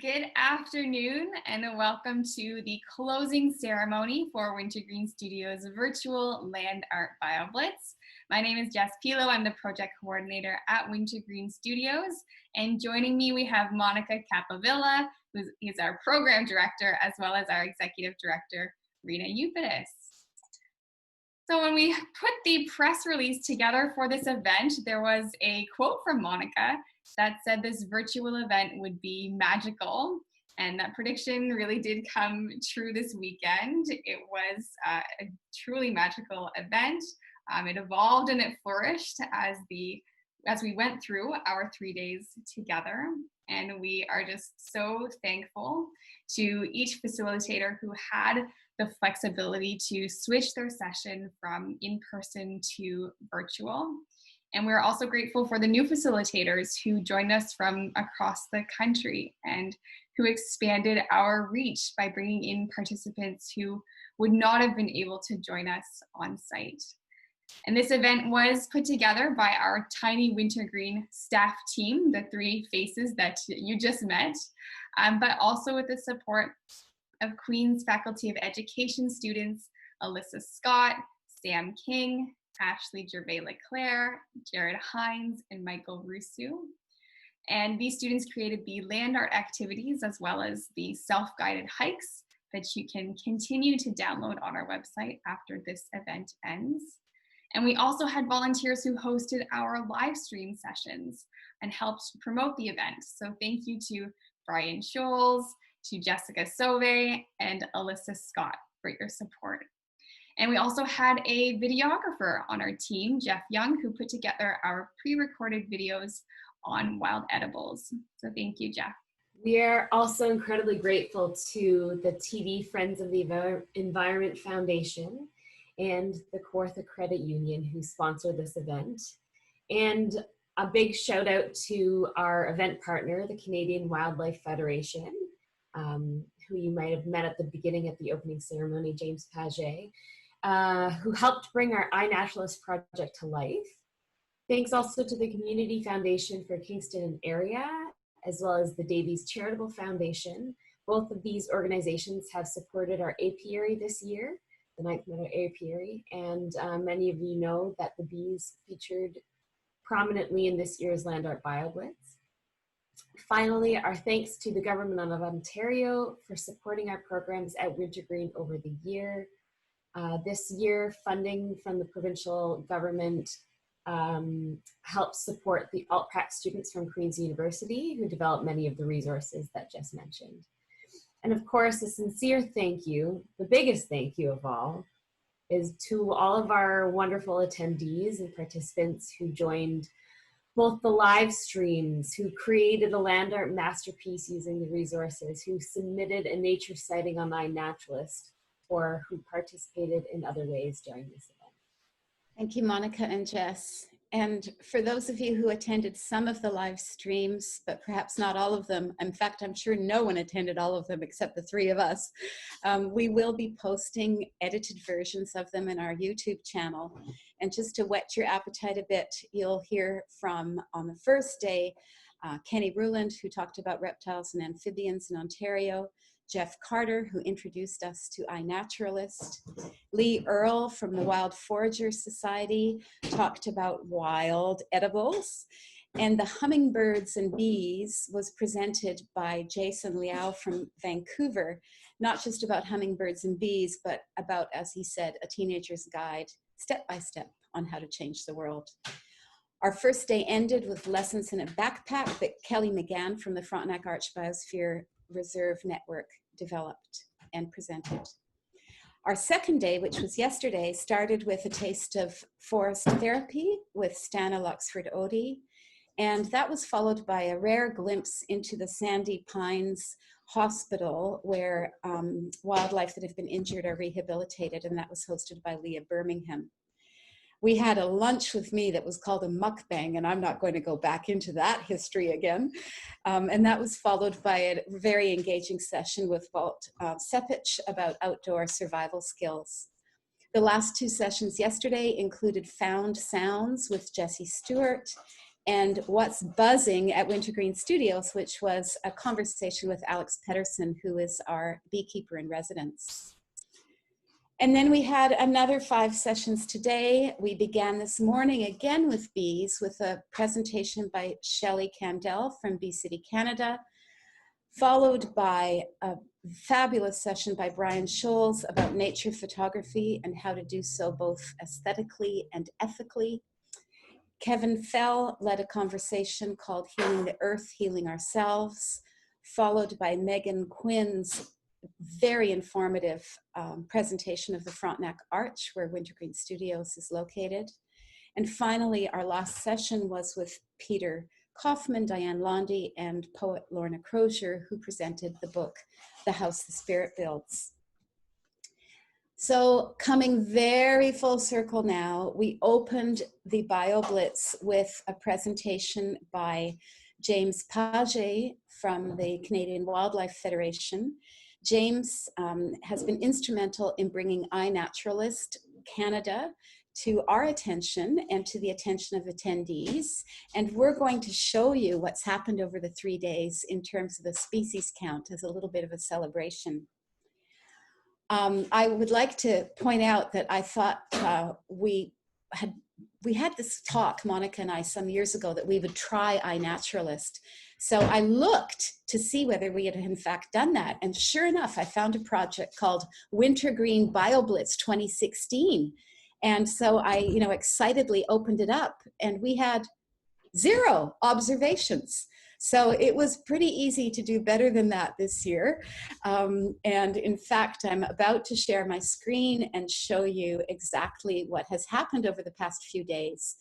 Good afternoon and welcome to the closing ceremony for Wintergreen Studios' Virtual Land Art BioBlitz. My name is Jess Pilo. I'm the project coordinator at Wintergreen Studios, and joining me we have Monica Capavilla, who is our program director, as well as our executive director, Rena Eupidis. So when we put the press release together for this event, there was a quote from Monica that said this virtual event would be magical, and that prediction really did come true this weekend. It was a truly magical event. It evolved and it flourished as we went through our 3 days together, and we are just so thankful to each facilitator who had the flexibility to switch their session from in-person to virtual. And we're also grateful for the new facilitators who joined us from across the country and who expanded our reach by bringing in participants who would not have been able to join us on site. And this event was put together by our tiny Wintergreen staff team, the three faces that you just met, but also with the support of Queen's Faculty of Education students, Alyssa Scott, Sam King, Ashley Gervais-Leclerc, Jared Hines, and Michael Rusu. And these students created the land art activities as well as the self-guided hikes that you can continue to download on our website after this event ends. And we also had volunteers who hosted our live stream sessions and helped promote the event. So thank you to Brian Scholes, to Jessica Sauve, and Alyssa Scott for your support. And we also had a videographer on our team, Jeff Young, who put together our pre-recorded videos on wild edibles. So thank you, Jeff. We are also incredibly grateful to the TV Friends of the Environment Foundation and the Kawartha Credit Union who sponsored this event. And a big shout out to our event partner, the Canadian Wildlife Federation, who you might have met at the beginning at the opening ceremony, James Paget, who helped bring our iNaturalist project to life. Thanks also to the Community Foundation for Kingston and Area, as well as the Davies Charitable Foundation. Both of these organizations have supported our apiary this year, the Ninth Meadow Apiary, and many of you know that the bees featured prominently in this year's Land Art BioBlitz. Finally, our thanks to the Government of Ontario for supporting our programs at Wintergreen over the year. This year, funding from the provincial government helped support the alt-prac students from Queen's University who developed many of the resources that Jess mentioned. And of course, a sincere thank you, the biggest thank you of all, is to all of our wonderful attendees and participants who joined both the live streams, who created a land art masterpiece using the resources, who submitted a nature sighting on iNaturalist, or who participated in other ways during this event. Thank you, Monica and Jess. And for those of you who attended some of the live streams, but perhaps not all of them, in fact, I'm sure no one attended all of them except the three of us, we will be posting edited versions of them in our YouTube channel. And just to whet your appetite a bit, you'll hear from, on the first day, Kenny Ruland, who talked about reptiles and amphibians in Ontario, Jeff Carter, who introduced us to iNaturalist. Lee Earle from the Wild Foragers Society talked about wild edibles. And the hummingbirds and bees was presented by Jason Liao from Vancouver, not just about hummingbirds and bees, but about, as he said, a teenager's guide, step by step, on how to change the world. Our first day ended with lessons in a backpack that Kelly McGann from the Frontenac Arch Biosphere Reserve Network developed and presented. Our second day, which was yesterday, started with a taste of forest therapy with Stana Luxford-Odie, and that was followed by a rare glimpse into the Sandy Pines Hospital where wildlife that have been injured are rehabilitated, and that was hosted by Leah Birmingham. We had a lunch with me that was called a mukbang, and I'm not going to go back into that history again. And that was followed by a very engaging session with Walt Sepich about outdoor survival skills. The last two sessions yesterday included Found Sounds with Jessie Stewart and what's buzzing at Wintergreen Studios, which was a conversation with Alex Pedersen, who is our beekeeper in residence. And then we had another 5 sessions today. We began this morning again with bees with a presentation by Shelley Candell from Bee City, Canada, followed by a fabulous session by Brian Scholes about nature photography and how to do so both aesthetically and ethically. Kevin Fell led a conversation called Healing the Earth, Healing Ourselves, followed by Megan Quinn's very informative presentation of the Frontenac Arch, where Wintergreen Studios is located. And finally, our last session was with Peter Kaufman, Diane Londy, and poet Lorna Crozier, who presented the book, The House the Spirit Builds. So coming very full circle now, we opened the BioBlitz with a presentation by James Page from the Canadian Wildlife Federation. James has been instrumental in bringing iNaturalist Canada to our attention and to the attention of attendees. And we're going to show you what's happened over the 3 days in terms of the species count as a little bit of a celebration. I would like to point out that I thought we had this talk, Monica and I, some years ago, that we would try iNaturalist. So I looked to see whether we had in fact done that. And sure enough, I found a project called Wintergreen BioBlitz 2016. And so I, excitedly opened it up, and we had 0 observations. So it was pretty easy to do better than that this year. And in fact, I'm about to share my screen and show you exactly what has happened over the past few days.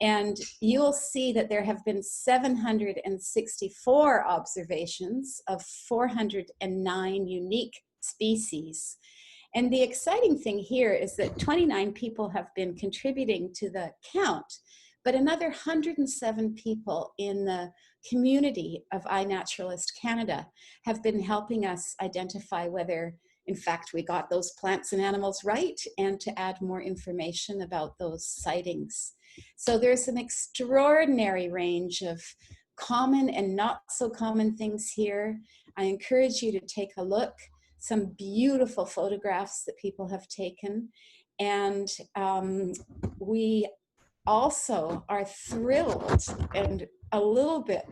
And you'll see that there have been 764 observations of 409 unique species. And the exciting thing here is that 29 people have been contributing to the count, but another 107 people in the community of iNaturalist Canada have been helping us identify whether, in fact, we got those plants and animals right, and to add more information about those sightings. So there's an extraordinary range of common and not so common things here. I encourage you to take a look. Some beautiful photographs that people have taken. And we also are thrilled and a little bit,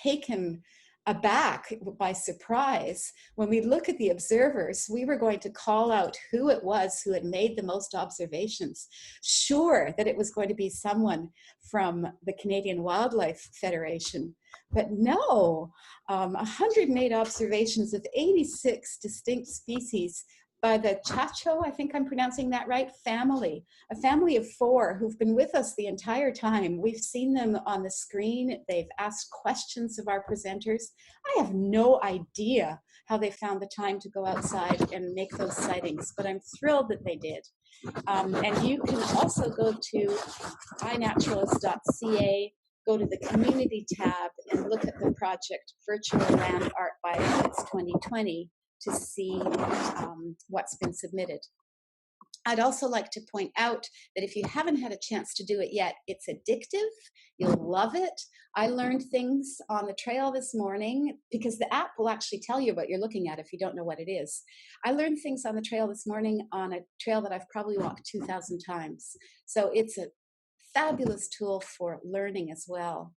taken aback by surprise. When we look at the observers, we were going to call out who it was who had made the most observations, sure that it was going to be someone from the Canadian Wildlife Federation. But no, 108 observations of 86 distinct species by the Chacho, I think I'm pronouncing that right, family, a family of 4 who've been with us the entire time. We've seen them on the screen. They've asked questions of our presenters. I have no idea how they found the time to go outside and make those sightings, but I'm thrilled that they did. And you can also go to iNaturalist.ca, go to the community tab and look at the project Virtual Land Art BioBlitz 2020 to see what's been submitted. I'd also like to point out that if you haven't had a chance to do it yet, it's addictive. You'll love it. I learned things on the trail this morning because the app will actually tell you what you're looking at if you don't know what it is. I learned things on the trail this morning on a trail that I've probably walked 2,000 times. So it's a fabulous tool for learning as well.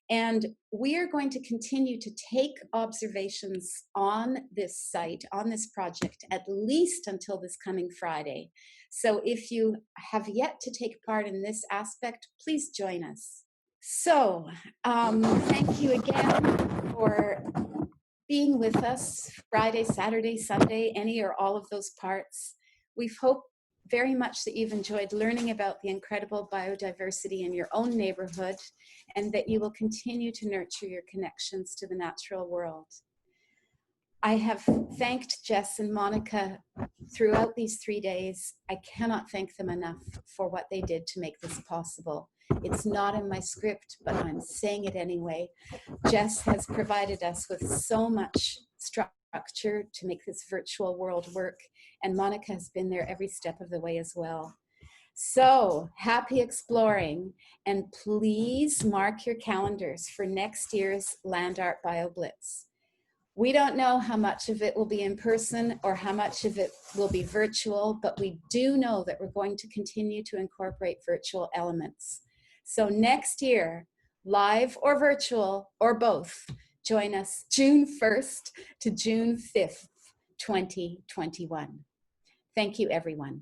And we are going to continue to take observations on this site, on this project, at least until this coming Friday. So if you have yet to take part in this aspect, please join us. So thank you again for being with us Friday, Saturday, Sunday, any or all of those parts. We've hoped very much that you've enjoyed learning about the incredible biodiversity in your own neighborhood, and that you will continue to nurture your connections to the natural world. I have thanked Jess and Monica throughout these 3 days. I cannot thank them enough for what they did to make this possible. It's not in my script, but I'm saying it anyway. Jess has provided us with so much structure to make this virtual world work, and Monica has been there every step of the way as well. So happy exploring, and please mark your calendars for next year's Land Art BioBlitz. We don't know how much of it will be in person or how much of it will be virtual, but we do know that we're going to continue to incorporate virtual elements. So next year, live or virtual or both, join us June 1st to June 5th, 2021. Thank you, everyone.